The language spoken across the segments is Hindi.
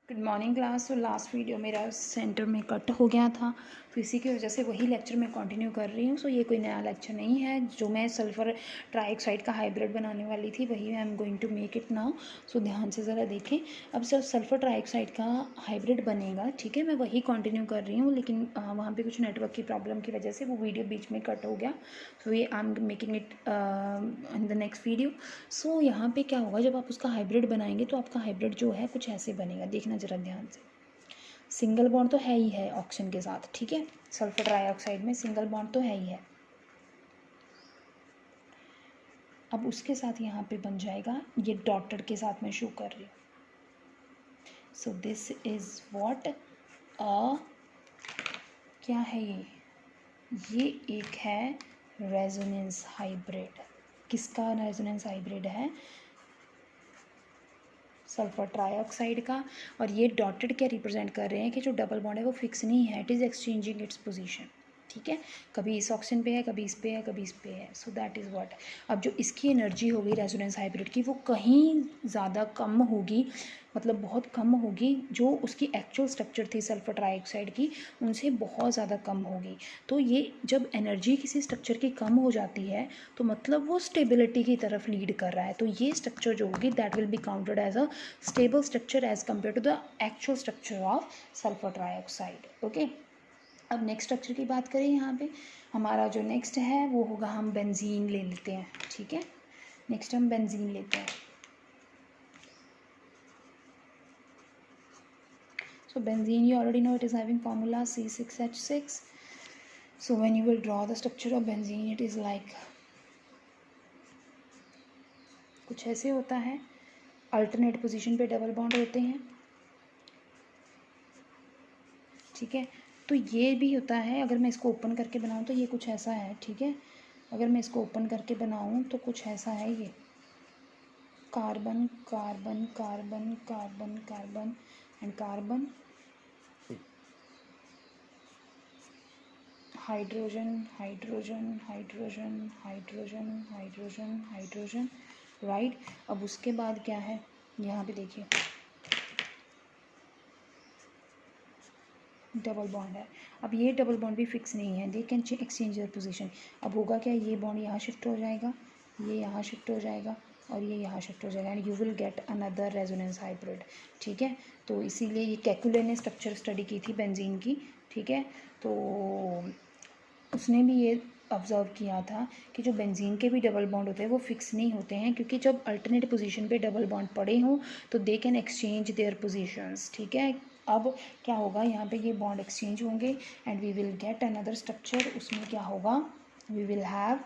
Good morning class. तो लास्ट वीडियो मेरा सेंटर में कट हो गया था, तो इसी की वजह से वही लेक्चर मैं कंटिन्यू कर रही हूँ। सो ये कोई नया लेक्चर नहीं है। जो मैं सल्फ़र ट्राइऑक्साइड का हाइब्रिड बनाने वाली थी वही I am going to make it now. So ध्यान से ज़रा देखें। अब जब सल्फ़र ट्राइऑक्साइड का हाइब्रिड बनेगा, ठीक है, मैं वही कंटिन्यू कर रही हूँ, लेकिन वहाँ पर कुछ नेटवर्क की प्रॉब्लम की वजह से वो वीडियो बीच में कट हो गया। सो ये I am making it in the next video. So यहाँ पे क्या होगा, जब आप उसका हाइब्रिड बनाएंगे तो आपका हाइब्रिड जो है कुछ ऐसे बनेगा। देखना ज़रा ध्यान से। सिंगल बॉन्ड तो है ही है ऑक्सीजन के साथ, ठीक है, सल्फर ट्राइऑक्साइड में सिंगल बॉन्ड तो है ही है। अब उसके साथ यहाँ पे बन जाएगा, ये डॉटेड के साथ मैं शो कर रही हूँ। सो दिस इज़ व्हाट क्या है ये एक है रेजोनेंस हाइब्रिड। किसका रेजोनेंस हाइब्रिड है? सल्फर ट्राइऑक्साइड का। और ये डॉटेड क्या रिप्रेजेंट कर रहे हैं कि जो डबल बॉन्ड है वो फिक्स नहीं है, it is exchanging its position, ठीक है। कभी इस ऑक्सीजन पे है, कभी इस पे है, कभी इस पे है। So that is what. अब जो इसकी एनर्जी होगी रेजोनेंस हाइब्रिड की, वो कहीं ज़्यादा कम होगी, मतलब बहुत कम होगी। जो उसकी एक्चुअल स्ट्रक्चर थी सल्फर ट्राइऑक्साइड की, उनसे बहुत ज़्यादा कम होगी। तो ये जब एनर्जी किसी स्ट्रक्चर की कम हो जाती है तो मतलब वो स्टेबिलिटी की तरफ लीड कर रहा है। तो ये स्ट्रक्चर जो होगी that will be counted as a stable structure as compare to the actual structure of sulphur trioxide. Okay, अब नेक्स्ट स्ट्रक्चर की बात करें। यहाँ पे हमारा जो नेक्स्ट है वो होगा, हम बेंजीन ले लेते हैं, ठीक है। नेक्स्ट हम बेंजीन लेते हैं। So benzene, you already know it is having formula C6H6. So when you will draw the structure of benzene, it is like कुछ ऐसे होता है। अल्टरनेट पोजीशन पे डबल बॉन्ड होते हैं, ठीक है। तो ये भी होता है, अगर मैं इसको ओपन करके बनाऊँ तो ये कुछ ऐसा है, ठीक है। अगर मैं इसको ओपन करके बनाऊँ तो कुछ ऐसा है, ये carbon carbon carbon carbon carbon and carbon, hydrogen hydrogen hydrogen hydrogen hydrogen hydrogen, right. अब उसके बाद क्या है, यहाँ पे देखिए डबल बॉन्ड है। अब ये डबल बॉन्ड भी फिक्स नहीं है, दे कैन एक्सचेंज देयर पोजीशन। अब होगा क्या, ये बॉन्ड यहाँ शिफ्ट हो जाएगा, ये यहाँ शिफ्ट हो जाएगा और ये यहाँ शिफ्ट हो जाएगा, and you will get another resonance hybrid, ठीक है। तो इसीलिए ये कैकुले ने स्ट्रक्चर स्टडी की थी बेंजीन की, ठीक है। तो उसने भी ये ऑब्ज़र्व किया था कि जो बेंजीन के भी डबल बॉन्ड होते हैं वो फिक्स नहीं होते हैं, क्योंकि जब अल्टरनेट पोजीशन पे डबल बॉन्ड पड़े हों तो they can exchange their positions, ठीक है। अब क्या होगा, यहाँ पे ये बॉन्ड एक्सचेंज होंगे and we will get another structure. उसमें क्या होगा, we will have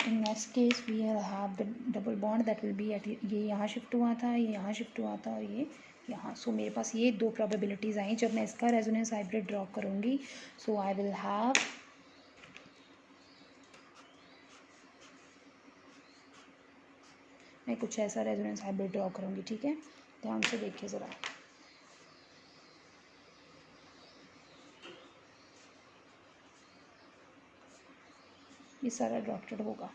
in next case we have the double bond that will be at, ये यहाँ शिफ्ट हुआ था, ये यहाँ शिफ्ट हुआ था और ये यहाँ। सो मेरे पास ये दो प्रोबेबिलिटीज़ आई। जब मैं इसका रेजोनेंस हाइब्रिड ड्रॉ करूँगी, सो आई विल हैव मैं कुछ ऐसा रेजोनेंस हाइब्रिड ड्रॉ करूँगी, ठीक है। ध्यान से देखिए ज़रा। ये सारा डॉटेड होगा।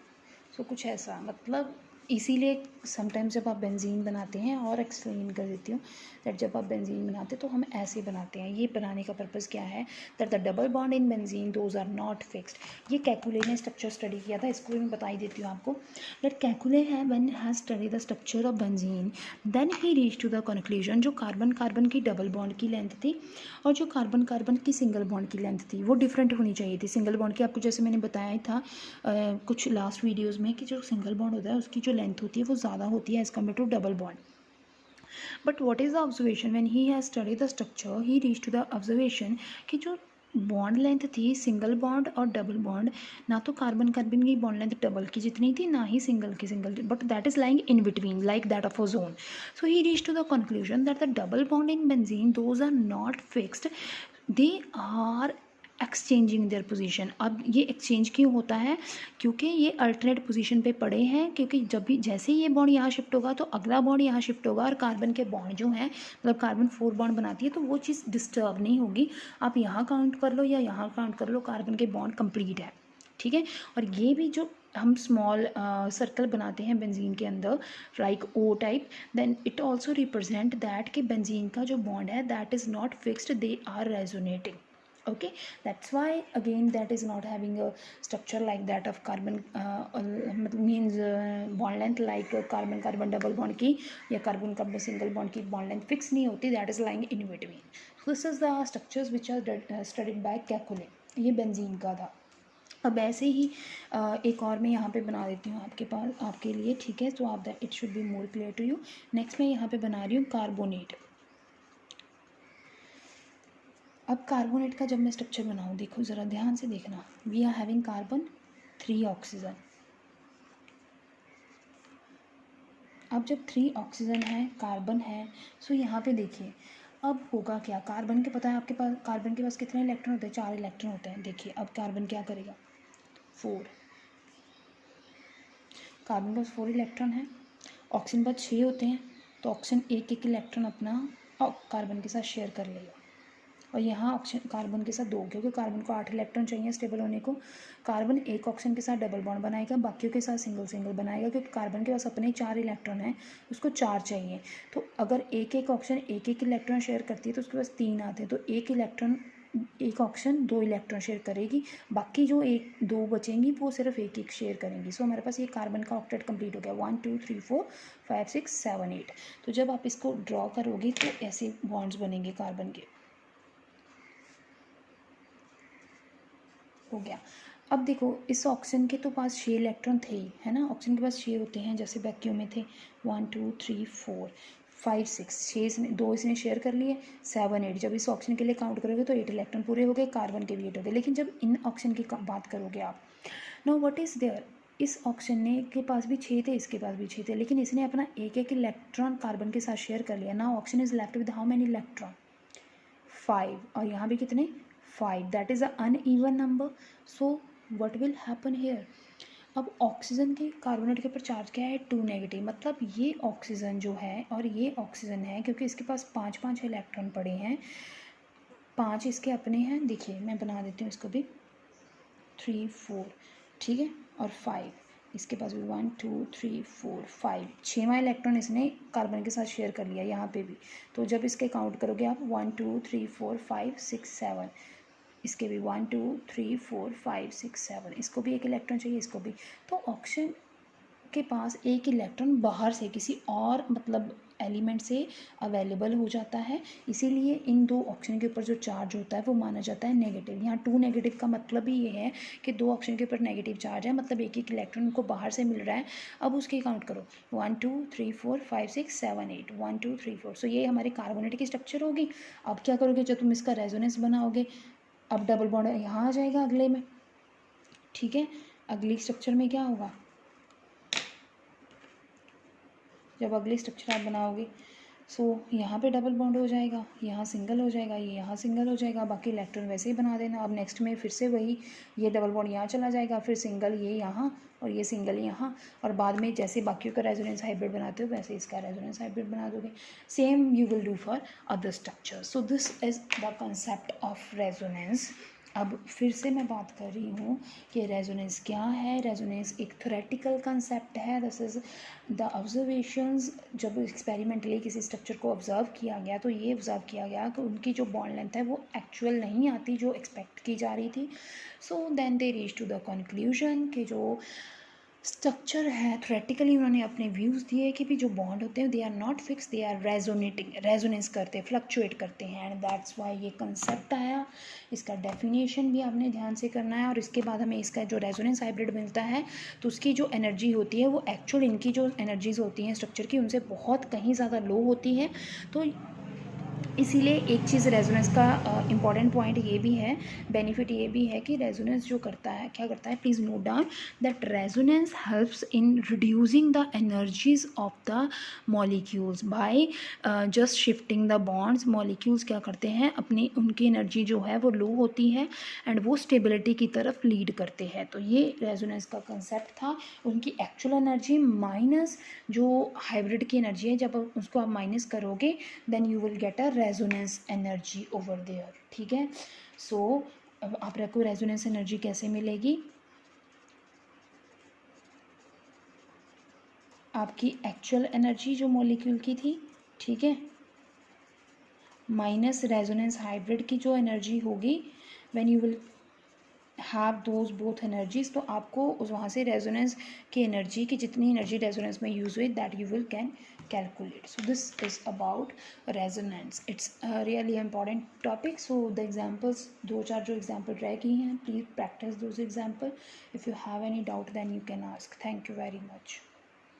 सो कुछ ऐसा, मतलब इसीलिए समटाइम्स जब आप बेंजीन बनाते हैं, और एक्सप्लेन कर देती हूँ दैट जब आप बेंजीन बनाते हैं तो हम ऐसे बनाते हैं। ये बनाने का पर्पज़ क्या है, that the double bond in benzene those are not fixed. ये कैकुले ने स्ट्रक्चर स्टडी किया था, इसको भी मैं बता ही देती हूँ आपको। दैट कैकुले है when has study the structure of benzene, then he reach to the conclusion, जो कार्बन कार्बन की डबल बॉन्ड की लेंथ थी और जो कार्बन कार्बन की सिंगल बॉन्ड की लेंथ थी वो डिफरेंट होनी चाहिए थी। सिंगल बॉन्ड की आपको जैसे मैंने बताया ही था कुछ लास्ट वीडियोज़ में, कि जो सिंगल बॉन्ड होता है उसकी जो लेंथ होती है वो ज़्यादा होती है as compare to double bond. But what is the observation, when he has study the structure he reach to the observation कि जो बॉन्ड लेंथ थी सिंगल बॉन्ड और डबल बॉन्ड, ना तो कार्बन कार्बन की बॉन्ड लेंथ डबल की जितनी थी, ना ही सिंगल की single, but that is lying in between like that of ozone. So he reach to the conclusion that the double bond in benzene those are not fixed, they are exchanging their position. अब ये एक्सचेंज क्यों होता है, क्योंकि ये अल्टरनेट पोजीशन पे पड़े हैं, क्योंकि जब भी जैसे ही ये बॉन्ड यहाँ शिफ्ट होगा तो अगला बॉन्ड यहाँ शिफ्ट होगा, और कार्बन के बॉन्ड जो हैं मतलब कार्बन 4 बॉन्ड बनाती है तो वो चीज़ डिस्टर्ब नहीं होगी। आप यहाँ काउंट कर लो या यहाँ काउंट कर लो, कार्बन के बॉन्ड कंप्लीट है, ठीक है। और ये भी जो हम स्मॉल सर्कल बनाते हैं बेंजीन के अंदर like O type, then it also represent that कि बेंजीन का जो बॉन्ड है that is not fixed, they are resonating. Okay, that's why again that is not having a structure like that of carbon means bond length like carbon carbon double bond की या carbon carbon single bond की bond length fix नहीं होती, that is lying in between. So this is the structures which are studied by Kekulé. ये बेंजीन का था। अब ऐसे ही एक और मैं यहाँ पे बना देती हूँ आपके पास आपके लिए, ठीक है, तो आप it should be more clear to you. Next मैं यहाँ पे बना रही हूँ कार्बोनेट। अब कार्बोनेट का जब मैं स्ट्रक्चर बनाऊँ, देखो ज़रा ध्यान से देखना, we are having carbon 3 oxygen. अब जब 3 ऑक्सीजन है, कार्बन है, सो यहाँ पे देखिए अब होगा क्या, कार्बन के पता है आपके पास कार्बन के पास कितने इलेक्ट्रॉन होते हैं, 4 इलेक्ट्रॉन होते हैं। देखिए अब कार्बन क्या करेगा, 4, कार्बन के पास 4 इलेक्ट्रॉन है, ऑक्सीजन के पास 6 होते हैं, तो ऑक्सीजन एक एक इलेक्ट्रॉन अपना कार्बन के साथ शेयर कर लेगा। और यहाँ ऑक्सीजन कार्बन के साथ 2, क्योंकि कार्बन को 8 इलेक्ट्रॉन चाहिए स्टेबल होने को। कार्बन एक ऑक्सीजन के साथ डबल बॉन्ड बनाएगा, बाकियों के साथ सिंगल सिंगल बनाएगा, क्योंकि कार्बन के पास अपने 4 इलेक्ट्रॉन हैं, उसको 4 चाहिए। तो अगर एक एक ऑक्सीजन एक एक इलेक्ट्रॉन शेयर करती है तो उसके पास 3 आते हैं, तो एक ऑक्सीजन 2 इलेक्ट्रॉन शेयर करेगी, बाकी जो 2 बचेंगी वो सिर्फ एक एक शेयर करेंगी। सो हमारे पास ये कार्बन का ऑक्टेट कंप्लीट हो गया, 1 2 3 4 5 6 7 8। तो जब आप इसको ड्रॉ करोगे तो ऐसे बॉन्ड्स बनेंगे कार्बन के, हो गया। अब देखो इस ऑक्सीजन के तो पास 6 इलेक्ट्रॉन थे ही, है ना, ऑक्सीजन के पास 6 होते हैं, जैसे वैक्यूम में थे 1 2 3 4 5 6 6 इसने 2 इसने शेयर कर लिए, 7 8। जब इस ऑक्सीजन के लिए काउंट करोगे तो 8 इलेक्ट्रॉन पूरे हो गए, कार्बन के भी 8 हो गए। लेकिन जब इन ऑक्सीजन की बात करोगे आप, नो व्हाट इज़ देयर, इस ऑक्सीजन ने के पास भी 6 थे, इसके पास भी 6 थे, लेकिन इसने अपना एक एक इलेक्ट्रॉन कार्बन के साथ शेयर कर लिया। Now oxygen is left with how many electron, 5, और यहाँ भी कितने 5, that is a uneven number. So what will happen here, अब ऑक्सीजन के कार्बोनेट के ऊपर चार्ज क्या है, 2 नेगेटिव, मतलब ये ऑक्सीजन जो है और ये ऑक्सीजन है, क्योंकि इसके पास 5 5 इलेक्ट्रॉन पड़े हैं, 5 इसके अपने हैं। देखिए मैं बना देती हूँ इसको भी, 3 4, ठीक है, और 5 इसके पास भी, 1 2 3 4 5, 6वां इलेक्ट्रॉन इसने कार्बन के साथ शेयर कर लिया यहाँ पे भी। तो जब इसके काउंट करोगे आप 1 2 3 4 5 6 7, इसके भी 1 2 3 4 5 6 7, इसको भी एक इलेक्ट्रॉन चाहिए, इसको भी। तो ऑक्सीजन के पास एक इलेक्ट्रॉन बाहर से किसी और मतलब एलिमेंट से अवेलेबल हो जाता है, इसीलिए इन 2 ऑक्सीजन के ऊपर जो चार्ज होता है वो माना जाता है नेगेटिव। यहाँ 2 नेगेटिव का मतलब ही ये है कि 2 ऑक्सीजन के ऊपर नेगेटिव चार्ज है, मतलब एक एक इलेक्ट्रॉन को बाहर से मिल रहा है। अब उसके काउंट करो, 1 2 3 4 5 6 7 8, 1 2 3 4। सो ये हमारी कार्बोनेट की स्ट्रक्चर होगी। अब क्या करोगे, जब तुम इसका रेजोनेंस बनाओगे, अब डबल बॉन्ड यहाँ आ जाएगा अगले में, ठीक है। अगली स्ट्रक्चर में क्या होगा, जब अगली स्ट्रक्चर आप बनाओगे, सो यहाँ पे डबल बॉन्ड हो जाएगा, यहाँ सिंगल हो जाएगा, ये यहाँ सिंगल हो जाएगा, बाकी इलेक्ट्रॉन वैसे ही बना देना। अब नेक्स्ट में फिर से वही, ये डबल बॉन्ड यहाँ चला जाएगा, फिर सिंगल ये यहाँ और ये सिंगल यहाँ, और बाद में जैसे बाकियों का रेजोनेंस हाइब्रिड बनाते हो वैसे इसका रेजोनेंस हाइब्रिड बना दोगे। Same you will do for other structure. So this is the concept of resonance. अब फिर से मैं बात कर रही हूँ कि रेजोनेंस क्या है। रेजोनेंस एक थ्योरेटिकल कंसेप्ट है, दिस इज़ द ऑब्जर्वेशंस। जब एक्सपेरिमेंटली किसी स्ट्रक्चर को ऑब्जर्व किया गया तो ये ऑब्जर्व किया गया कि उनकी जो बॉन्ड लेंथ है वो एक्चुअल नहीं आती जो एक्सपेक्ट की जा रही थी। So then they reach to the conclusion कि जो स्ट्रक्चर है थ्योरेटिकली उन्होंने अपने व्यूज़ दिए कि भी जो बॉन्ड होते हैं they are not fix, they are resonating, resonance करते हैं, फ्लक्चुएट करते हैं, एंड दैट्स वाई ये कंसेप्ट आया। इसका डेफिनेशन भी आपने ध्यान से करना है, और इसके बाद हमें इसका जो रेजोनेंस हाइब्रिड मिलता है तो उसकी जो एनर्जी होती है वो एक्चुअल इनकी जो एनर्जीज होती हैं स्ट्रक्चर की उनसे बहुत कहीं ज़्यादा लो होती है। तो इसीलिए एक चीज़ रेजोनेंस का इम्पॉर्टेंट पॉइंट ये भी है, बेनिफिट ये भी है कि रेजोनेंस जो करता है, क्या करता है, please note down that resonance helps in reducing the energies of the molecules by just shifting the bonds. Molecules क्या करते हैं, अपनी उनकी एनर्जी जो है वो लो होती है एंड वो स्टेबिलिटी की तरफ लीड करते हैं। तो ये रेजोनेंस का कंसेप्ट था। उनकी एक्चुअल एनर्जी माइनस जो हाइब्रिड की एनर्जी है, जब उसको आप माइनस करोगे then you will get a resonance energy over there. ठीक है, सो आप रखो रेजोनेंस एनर्जी कैसे मिलेगी, आपकी एक्चुअल एनर्जी जो मॉलिक्यूल की थी, ठीक है, माइनस रेजोनेंस हाइब्रिड की जो एनर्जी होगी, when you will have those both energies, तो आपको उस वहाँ से रेजोनेंस की एनर्जी की जितनी एनर्जी रेजोनेंस में यूज हुई that you will can calculate. So this is about resonance, it's really important topic. So the examples, 2-4 जो एग्जाम्पल रह गई हैं, please practice those example. If you have any doubt then you can ask. Thank you very much.